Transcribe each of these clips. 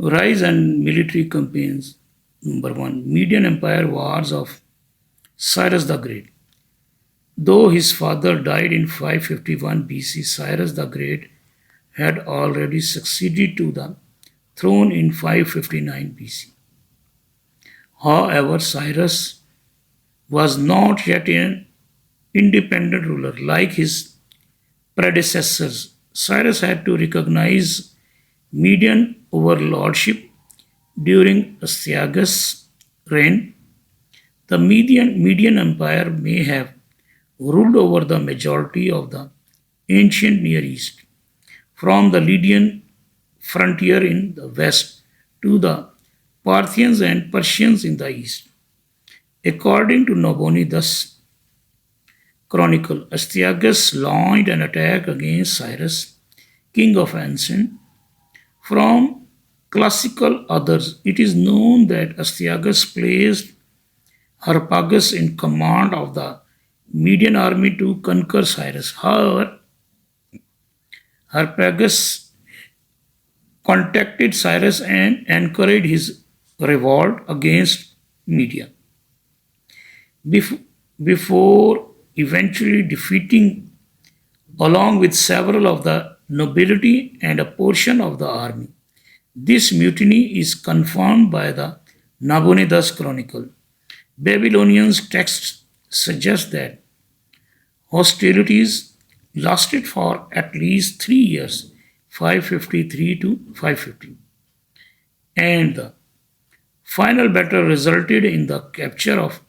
Rise and military campaigns. Number one, Median Empire wars of Cyrus the Great. Though his father died in 551 BC, Cyrus the Great had already succeeded to the throne in 559 BC. However, Cyrus was not yet an independent ruler like his predecessors. Cyrus had to recognize Median overlordship during Astyages' reign. The Median Empire may have ruled over the majority of the ancient Near East, from the Lydian frontier in the west to the Parthians and Persians in the east. According to Nabonidus' chronicle, Astyages launched an attack against Cyrus, king of Ancient. From classical authors, it is known that Astyages placed Harpagus in command of the Median army to conquer Cyrus. However, Harpagus contacted Cyrus and encouraged his revolt against Media. Before eventually defeating along with several of the nobility and a portion of the army. This mutiny is confirmed by the Nabonidus Chronicle. Babylonian texts suggest that hostilities lasted for at least 3 years, 553 to 550, and the final battle resulted in the capture of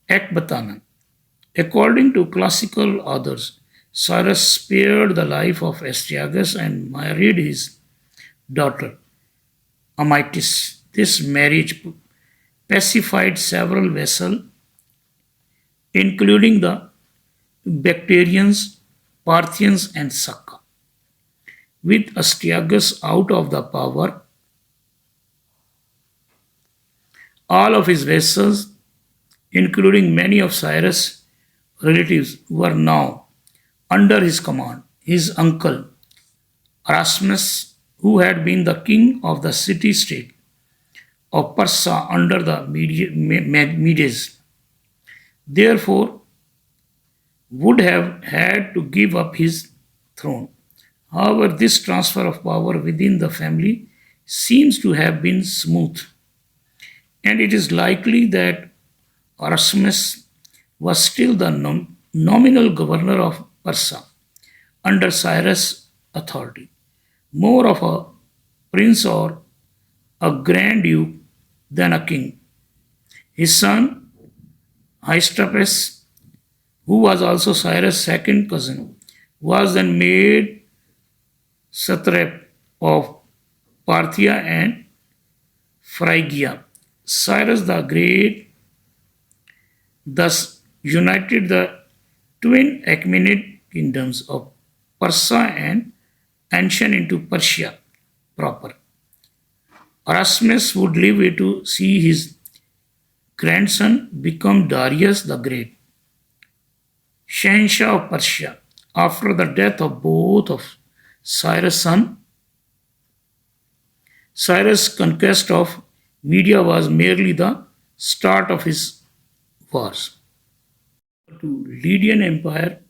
Ecbatana. According to classical authors, Cyrus spared the life of Astyages and married his daughter Amytis. This marriage pacified several vassals, including the Bactrians, Parthians, and Sakka. With Astyages out of the power, all of his vassals, including many of Cyrus' relatives, were now under his command. His uncle, Erasmus, who had been the king of the city-state of Persia under the Medes, therefore would have had to give up his throne. However, this transfer of power within the family seems to have been smooth, and it is likely that Erasmus was still the nominal governor of Persia under Cyrus' authority, more of a prince or a grand duke than a king. His son, Hystaspes, who was also Cyrus' second cousin, was then made satrap of Parthia and Phrygia. Cyrus the Great thus united the twin Achaemenid kingdoms of Persia and Ancient into Persia proper. Erasmus would live to see his grandson become Darius the Great, Shahanshah of Persia. After the death of both of Cyrus' sons, Cyrus' conquest of Media was merely the start of his wars. To Lydian Empire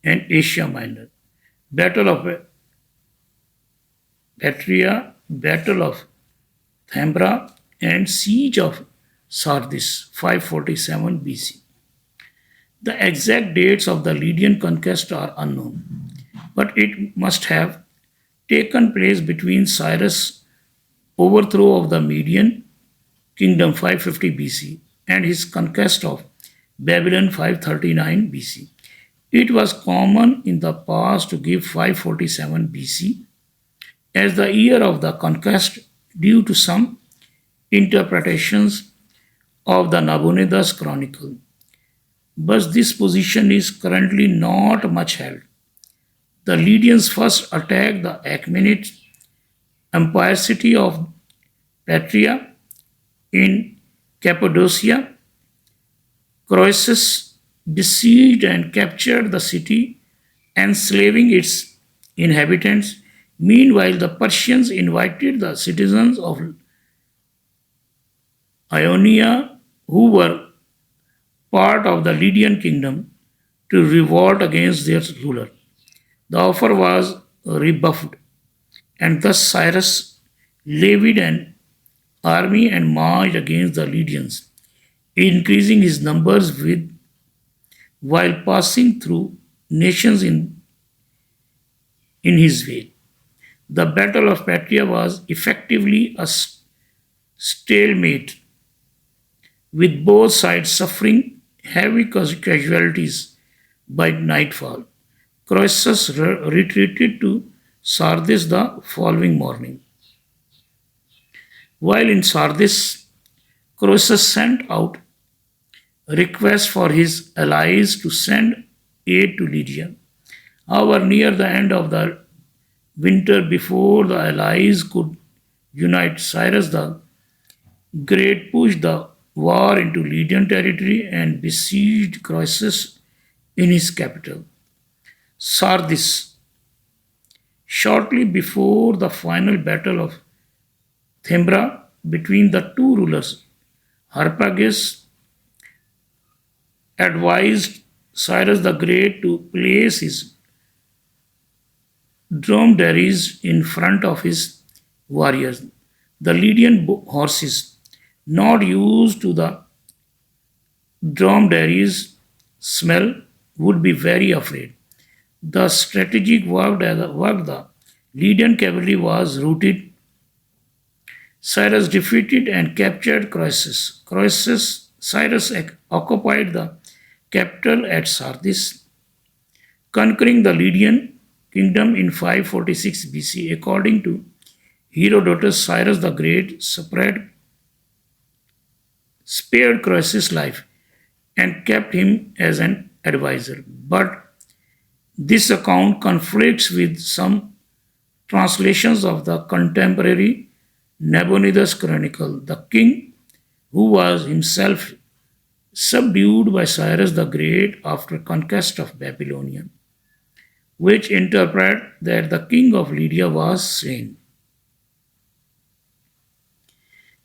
and Asia Minor, Battle of Patria, Battle of Thambra, and Siege of Sardis, 547 BC. The exact dates of the Lydian conquest are unknown, but it must have taken place between Cyrus' overthrow of the Median kingdom 550 BC and his conquest of Babylon 539 BC. It was common in the past to give 547 BC as the year of the conquest due to some interpretations of the Nabonidus Chronicle. But this position is currently not much held. The Lydians first attacked the Achaemenid empire city of Patria in Cappadocia. Croesus besieged and captured the city, enslaving its inhabitants. Meanwhile, the Persians invited the citizens of Ionia, who were part of the Lydian kingdom, to revolt against their ruler. The offer was rebuffed, and thus Cyrus levied an army and marched against the Lydians, increasing his numbers while passing through nations in his way. The Battle of Patria was effectively a stalemate, with both sides suffering heavy casualties by nightfall. Croesus retreated to Sardis the following morning. While in Sardis, Croesus sent out requests for his allies to send aid to Lydia. However, near the end of the winter, before the allies could unite, Cyrus the Great pushed the war into Lydian territory and besieged Croesus in his capital, Sardis. Shortly before the final battle of Thembra between the two rulers, Harpagus advised Cyrus the Great to place his dromedaries in front of his warriors. The Lydian horses, not used to the dromedaries' smell, would be very afraid. The strategic work the Lydian cavalry was routed. Cyrus defeated and captured Croesus. Cyrus occupied the capital at Sardis, conquering the Lydian kingdom in 546 BC. According to Herodotus, Cyrus the Great spared Croesus' life and kept him as an advisor. But this account conflicts with some translations of the contemporary Nabonidus Chronicle. The king, who was himself subdued by Cyrus the Great after conquest of Babylonia, which interpret that the king of Lydia was slain.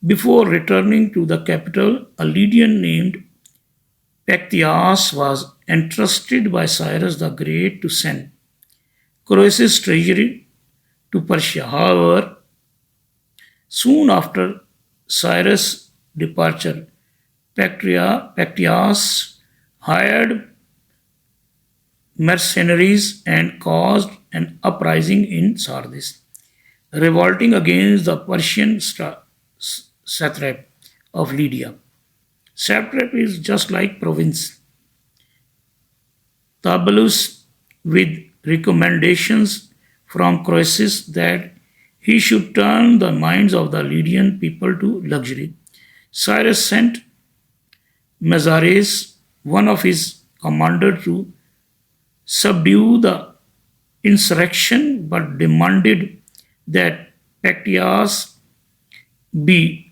Before returning to the capital, a Lydian named Pactyas was entrusted by Cyrus the Great to send Croesus' treasury to Persia. However, soon after Cyrus' departure, Pactyas hired mercenaries and caused an uprising in Sardis, revolting against the Persian satrap of Lydia. Satrap is just like province. Tabulus, with recommendations from Croesus that he should turn the minds of the Lydian people to luxury. Cyrus sent Mazares, one of his commanders, to subdue the insurrection but demanded that Pactyas be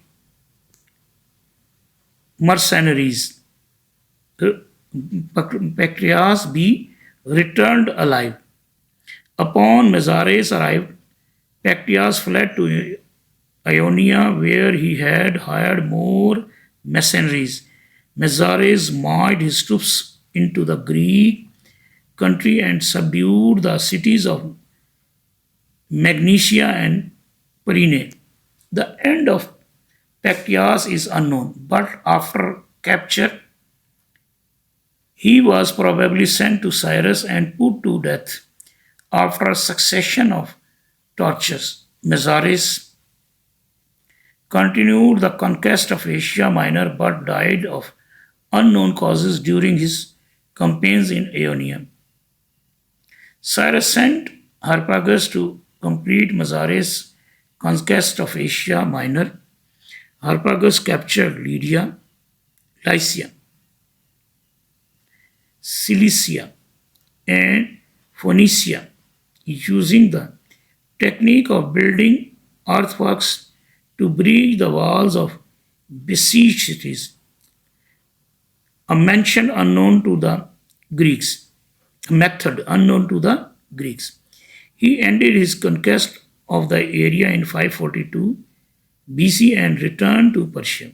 mercenaries. Pactyas be returned alive. Upon Mazares arrived, Pactyas fled to Ionia, where he had hired more mercenaries. Mazares marched his troops into the Greek country and subdued the cities of Magnesia and Pyrene. The end of Pactyas is unknown, but after capture, he was probably sent to Cyrus and put to death. After a succession of tortures, Mazares continued the conquest of Asia Minor but died of unknown causes during his campaigns in Ionia. Cyrus sent Harpagus to complete Mazares' conquest of Asia Minor. Harpagus captured Lycia, Cilicia, and Phoenicia using the technique of building earthworks to breach the walls of besieged cities, a method unknown to the Greeks. He ended his conquest of the area in 542 BC and returned to Persia.